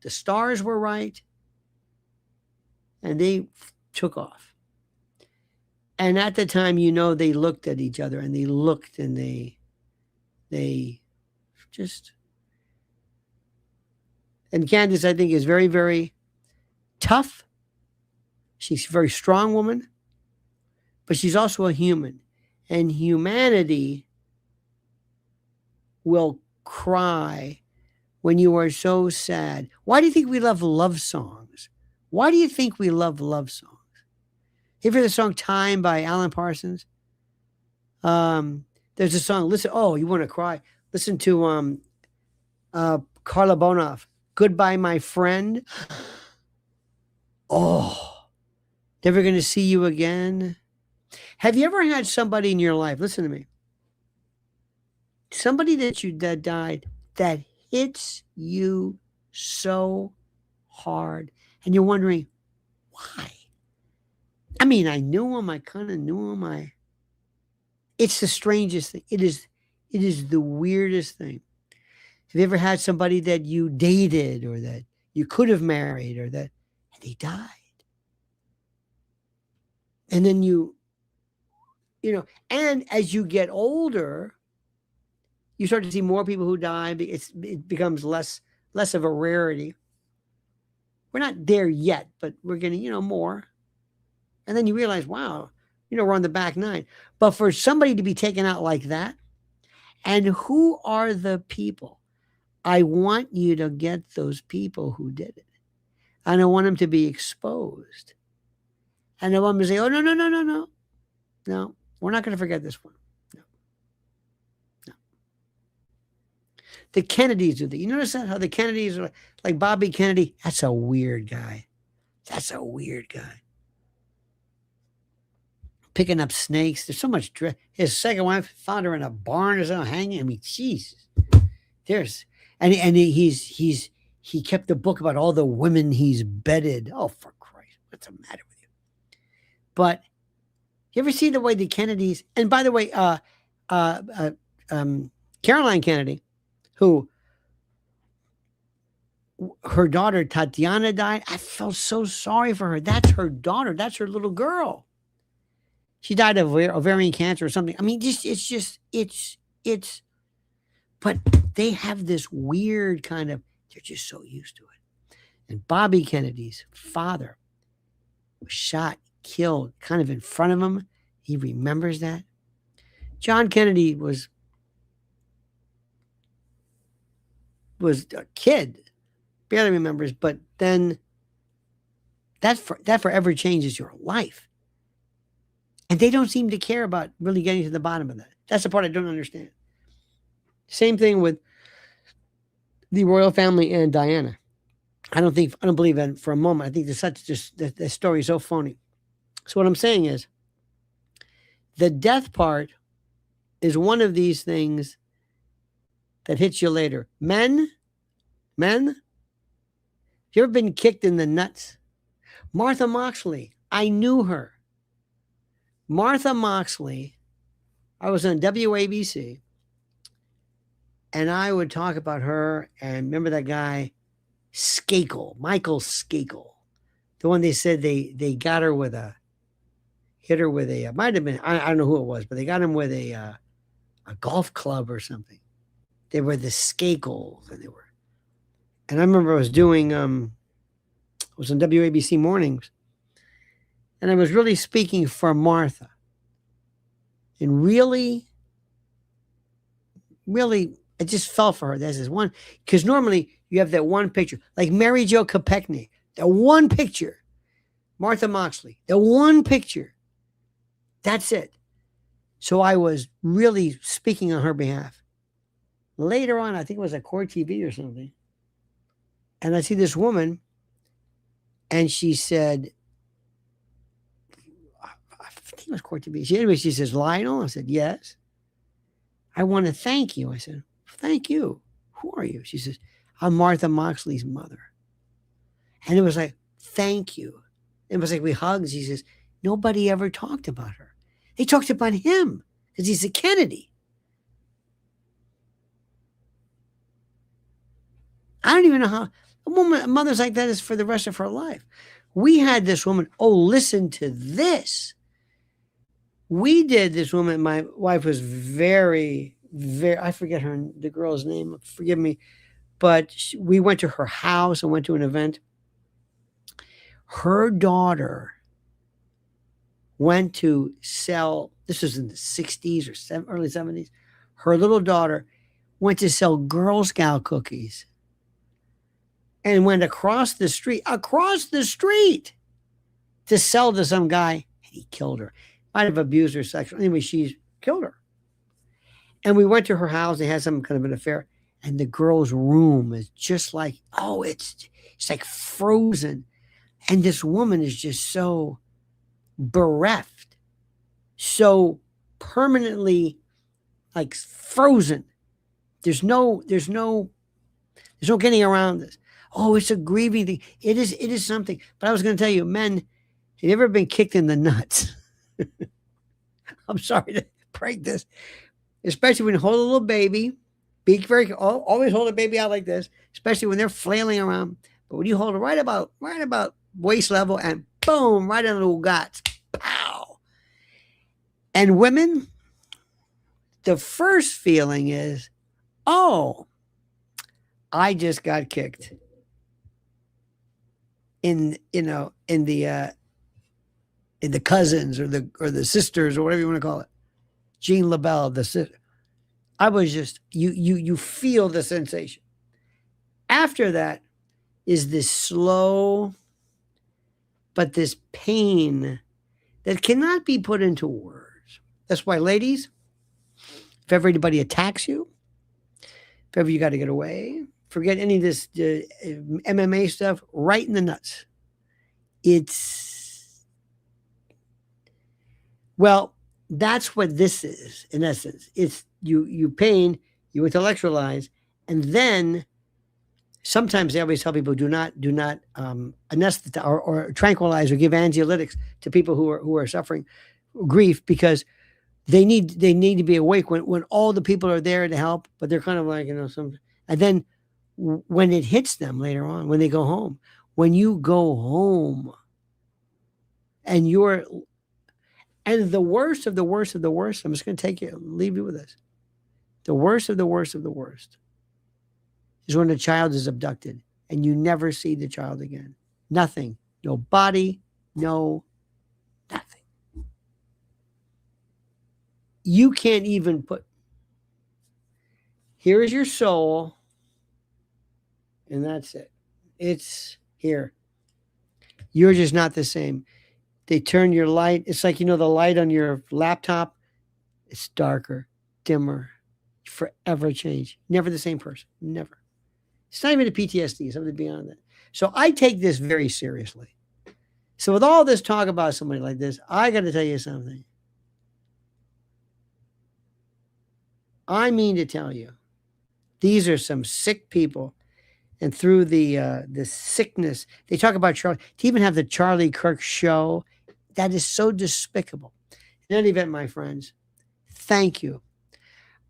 the stars were right, and they took off. And at the time, they looked at each other, and they looked, and they just. And Candace, I think, is very, very tough. She's a very strong woman, but she's also a human. And humanity will cry when you are so sad. Why do you think we love love songs? Why do you think we love love songs? You ever heard the song Time by Alan Parsons? There's a song, listen, you want to cry. Listen to Carla Bonoff, Goodbye, My Friend. Oh, never going to see you again. Have you ever had somebody in your life, listen to me, somebody that died that hits you so hard and you're wondering, why? I mean, I knew him. I kind of knew him. It's the strangest thing. It is the weirdest thing. Have you ever had somebody that you dated or that you could have married and they died? And then and as you get older, you start to see more people who die. It becomes less of a rarity. We're not there yet, but we're getting, more. And then you realize, wow, we're on the back nine. But for somebody to be taken out like that, and who are the people? I want you to get those people who did it. And I want them to be exposed. And I want them to say, oh, no. No, we're not going to forget this one. No. The Kennedys do that. You notice that? How the Kennedys are like Bobby Kennedy? That's a weird guy. Picking up snakes. There's so much. His second wife found her in a barn or something hanging. I mean, Jesus. And he kept the book about all the women he's bedded. Oh, for Christ. What's the matter with you? But you ever see the way the Kennedys, and by the way, Caroline Kennedy, who her daughter Tatiana died. I felt so sorry for her. That's her daughter. That's her little girl. She died of ovarian cancer or something. I mean, but they have this weird kind of, they're just so used to it. And Bobby Kennedy's father was shot, killed kind of in front of him. He remembers that. John Kennedy was a kid, barely remembers, but then that forever changes your life. And they don't seem to care about really getting to the bottom of that. That's the part I don't understand. Same thing with the royal family and Diana. I don't believe that for a moment. I think the story is so phony. So what I'm saying is, the death part is one of these things that hits you later. Men, you ever been kicked in the nuts? Martha Moxley, I knew her. Martha Moxley, I was on WABC, and I would talk about her, and remember that guy, Michael Skakel, the one they said they got her with hit her with a, might have been, I don't know who it was, but they got him with a golf club or something. They were the Skakels, and I remember I was doing, it was on WABC mornings, and I was really speaking for Martha, and really, I just fell for her. There's this one, because normally you have that one picture, like Mary Jo Kopechne, that one picture, Martha Moxley, the one picture. That's it. So I was really speaking on her behalf. Later on, I think it was at Core TV or something, and I see this woman, and she said, I think it was Core TV. She says, Lionel? I said, yes. I want to thank you. I said, thank you. Who are you? She says, I'm Martha Moxley's mother. And it was like, thank you. It was like we hugged. She says, nobody ever talked about her. They talked about him because he's a Kennedy. I don't even know how a mother's like that is for the rest of her life. We had this woman, listen to this. We did this woman, my wife was very, I forget the girl's name, forgive me, but we went to her house and went to an event. Her daughter went to sell, this was in the 60s or early 70s. Her little daughter went to sell Girl Scout cookies and went across the street to sell to some guy, and he killed her. Might have abused her sexually. Anyway, she killed her. And we went to her house. They had some kind of an affair. And the girl's room is just like, it's like frozen. And this woman is just so bereft, so permanently like frozen. There's no getting around this. It's a grieving thing. It is something. But I was going to tell you, men, have you ever been kicked in the nuts? I'm sorry to break this, especially when you hold a little baby. Be very, always hold a baby out like this, especially when they're flailing around. But when you hold it right about waist level and boom, right in the little guts, pow. And women, the first feeling is, I just got kicked in the cousins or the sisters or whatever you want to call it. Jean LaBelle, the sister. I was just, you feel the sensation. After that is this slow, but this pain that cannot be put into words. That's why, ladies, if ever anybody attacks you, if ever you got to get away, forget any of this MMA stuff, right in the nuts. That's what this is, in essence. It's you pain, you intellectualize, and then sometimes they always tell people do not anesthetize or tranquilize or give anxiolytics to people who are suffering grief, because they need to be awake when all the people are there to help, but they're kind of like, and then when it hits them later on, when they go home, when you go home and the worst of the worst of the worst, I'm just going to leave you with this. The worst of the worst of the worst is when a child is abducted and you never see the child again. Nothing. No body, no nothing. You can't even here is your soul, and that's it. It's here. You're just not the same. They turn your light. It's like, the light on your laptop. It's darker, dimmer, forever change. Never the same person. Never. It's not even a PTSD. It's something beyond that. So I take this very seriously. So with all this talk about somebody like this, I got to tell you something. I mean to tell you, these are some sick people. And through the sickness, they talk about Charlie, to even have the Charlie Kirk show, that is so despicable. In any event, my friends, thank you.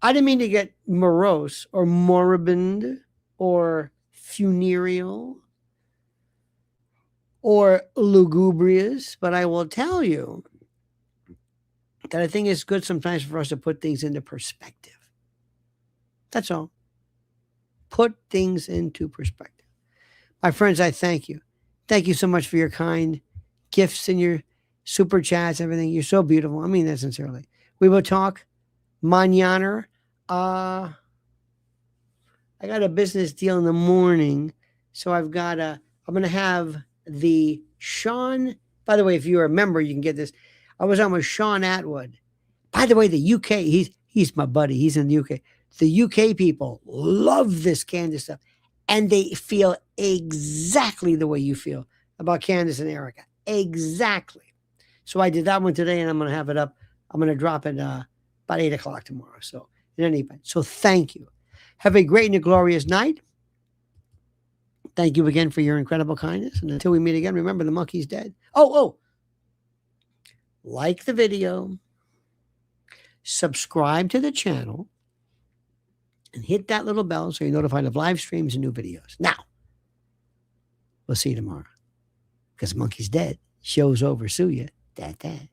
I didn't mean to get morose or moribund or funereal or lugubrious, but I will tell you that I think it's good sometimes for us to put things into perspective. That's all. Put things into perspective. My friends, I thank you. Thank you so much for your kind gifts and your super chats, everything. You're so beautiful. I mean that sincerely. We will talk mañana. I got a business deal in the morning, so I'm going to have the Sean, by the way, if you're a member, you can get this. I was on with Sean Atwood. By the way, the UK, he's my buddy. He's in the UK. The UK people love this Candace stuff, and they feel exactly the way you feel about Candace and Erika. Exactly. So I did that one today, and I'm going to have it up. I'm going to drop it about 8 o'clock tomorrow. So in any event, so thank you. Have a great and a glorious night. Thank you again for your incredible kindness. And until we meet again, remember the monkey's dead. Oh, like the video, subscribe to the channel, and hit that little bell so you're notified of live streams and new videos. Now, we'll see you tomorrow. Because monkey's dead. Show's over. Sue ya. Dad.